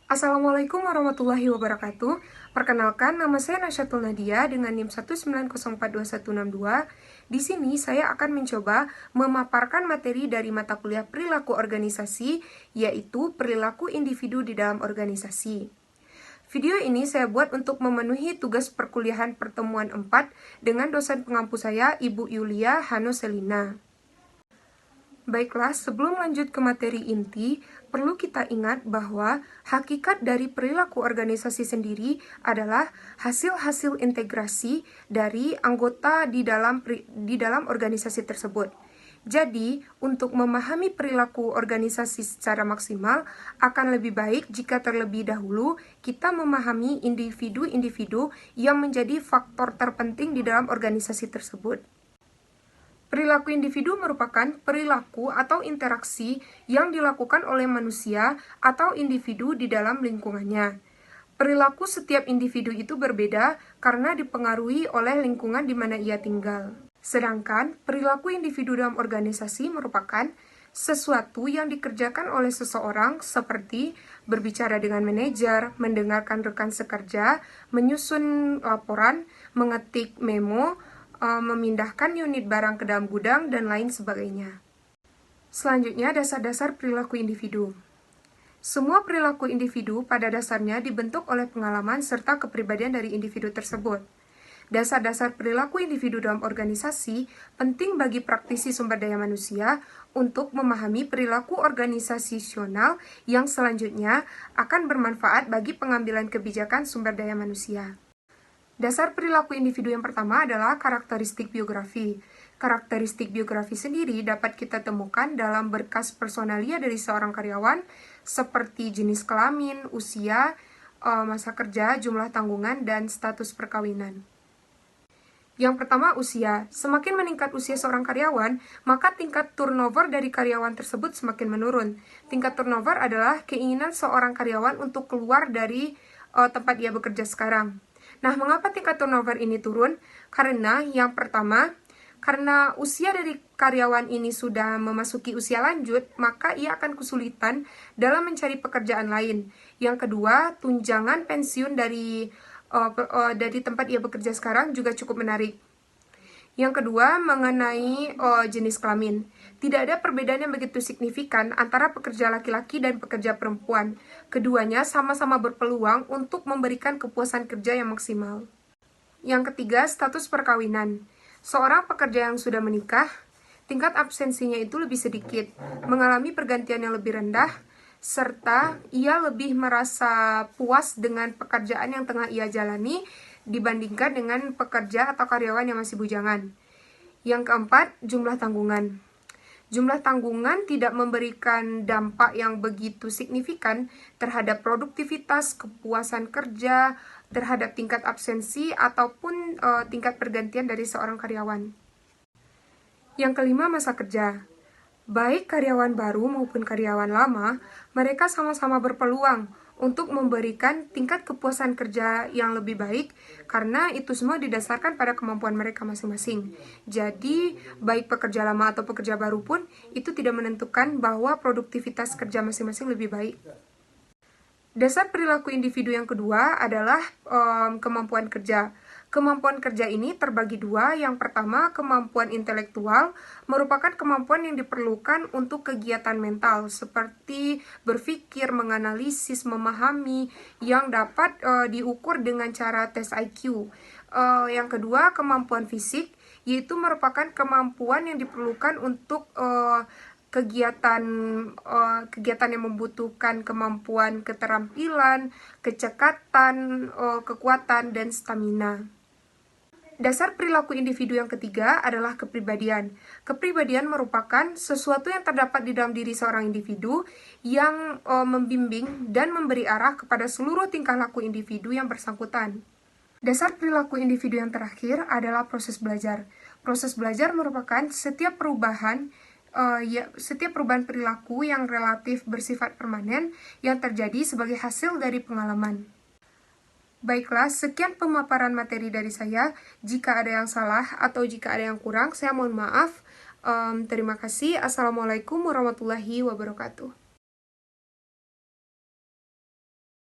Assalamualaikum warahmatullahi wabarakatuh. Perkenalkan, nama saya Nasyatul Nadia dengan NIM 1904212. Di sini saya akan mencoba memaparkan materi dari mata kuliah perilaku organisasi, yaitu perilaku individu di dalam organisasi. Video ini saya buat untuk memenuhi tugas perkuliahan pertemuan 4 dengan dosen pengampu saya, Ibu Yulia Hano Selina. Baiklah, sebelum lanjut ke materi inti, perlu kita ingat bahwa hakikat dari perilaku organisasi sendiri adalah hasil-hasil integrasi dari anggota di dalam organisasi tersebut. Jadi, untuk memahami perilaku organisasi secara maksimal, akan lebih baik jika terlebih dahulu kita memahami individu-individu yang menjadi faktor terpenting di dalam organisasi tersebut. Perilaku individu merupakan perilaku atau interaksi yang dilakukan oleh manusia atau individu di dalam lingkungannya. Perilaku setiap individu itu berbeda karena dipengaruhi oleh lingkungan di mana ia tinggal. Sedangkan perilaku individu dalam organisasi merupakan sesuatu yang dikerjakan oleh seseorang seperti berbicara dengan manajer, mendengarkan rekan sekerja, menyusun laporan, mengetik memo, memindahkan unit barang ke dalam gudang, dan lain sebagainya. Selanjutnya, dasar-dasar perilaku individu. Semua perilaku individu pada dasarnya dibentuk oleh pengalaman serta kepribadian dari individu tersebut. Dasar-dasar perilaku individu dalam organisasi penting bagi praktisi sumber daya manusia untuk memahami perilaku organisasional yang selanjutnya akan bermanfaat bagi pengambilan kebijakan sumber daya manusia. Dasar perilaku individu yang pertama adalah karakteristik biografi. Karakteristik biografi sendiri dapat kita temukan dalam berkas personalia dari seorang karyawan, seperti jenis kelamin, usia, masa kerja, jumlah tanggungan, dan status perkawinan. Yang pertama, usia. Semakin meningkat usia seorang karyawan, maka tingkat turnover dari karyawan tersebut semakin menurun. Tingkat turnover adalah keinginan seorang karyawan untuk keluar dari tempat ia bekerja sekarang. Nah, mengapa tingkat turnover ini turun? Karena yang pertama, karena usia dari karyawan ini sudah memasuki usia lanjut, maka ia akan kesulitan dalam mencari pekerjaan lain. Yang kedua, tunjangan pensiun dari tempat ia bekerja sekarang juga cukup menarik. Yang kedua, mengenai jenis kelamin. Tidak ada perbedaan yang begitu signifikan antara pekerja laki-laki dan pekerja perempuan. Keduanya sama-sama berpeluang untuk memberikan kepuasan kerja yang maksimal. Yang ketiga, status perkawinan. Seorang pekerja yang sudah menikah, tingkat absensinya itu lebih sedikit, mengalami pergantian yang lebih rendah, serta ia lebih merasa puas dengan pekerjaan yang tengah ia jalani dibandingkan dengan pekerja atau karyawan yang masih bujangan. Yang keempat, jumlah tanggungan. Jumlah tanggungan tidak memberikan dampak yang begitu signifikan terhadap produktivitas, kepuasan kerja, terhadap tingkat absensi, ataupun tingkat pergantian dari seorang karyawan. Yang kelima, masa kerja. Baik karyawan baru maupun karyawan lama, mereka sama-sama berpeluang untuk memberikan tingkat kepuasan kerja yang lebih baik karena itu semua didasarkan pada kemampuan mereka masing-masing. Jadi, baik pekerja lama atau pekerja baru pun itu tidak menentukan bahwa produktivitas kerja masing-masing lebih baik. Dasar perilaku individu yang kedua adalah kemampuan kerja. Kemampuan kerja ini terbagi dua. Yang pertama, kemampuan intelektual merupakan kemampuan yang diperlukan untuk kegiatan mental seperti berpikir, menganalisis, memahami yang dapat diukur dengan cara tes IQ. Yang kedua, kemampuan fisik, yaitu merupakan kemampuan yang diperlukan untuk kegiatan yang membutuhkan kemampuan keterampilan, kecekatan, kekuatan, dan stamina. Dasar perilaku individu yang ketiga adalah kepribadian. Kepribadian merupakan sesuatu yang terdapat di dalam diri seorang individu yang membimbing dan memberi arah kepada seluruh tingkah laku individu yang bersangkutan. Dasar perilaku individu yang terakhir adalah proses belajar. Proses belajar merupakan setiap perubahan perilaku yang relatif bersifat permanen yang terjadi sebagai hasil dari pengalaman. Baiklah, sekian pemaparan materi dari saya. Jika ada yang salah atau jika ada yang kurang, saya mohon maaf. Terima kasih. Assalamualaikum warahmatullahi wabarakatuh.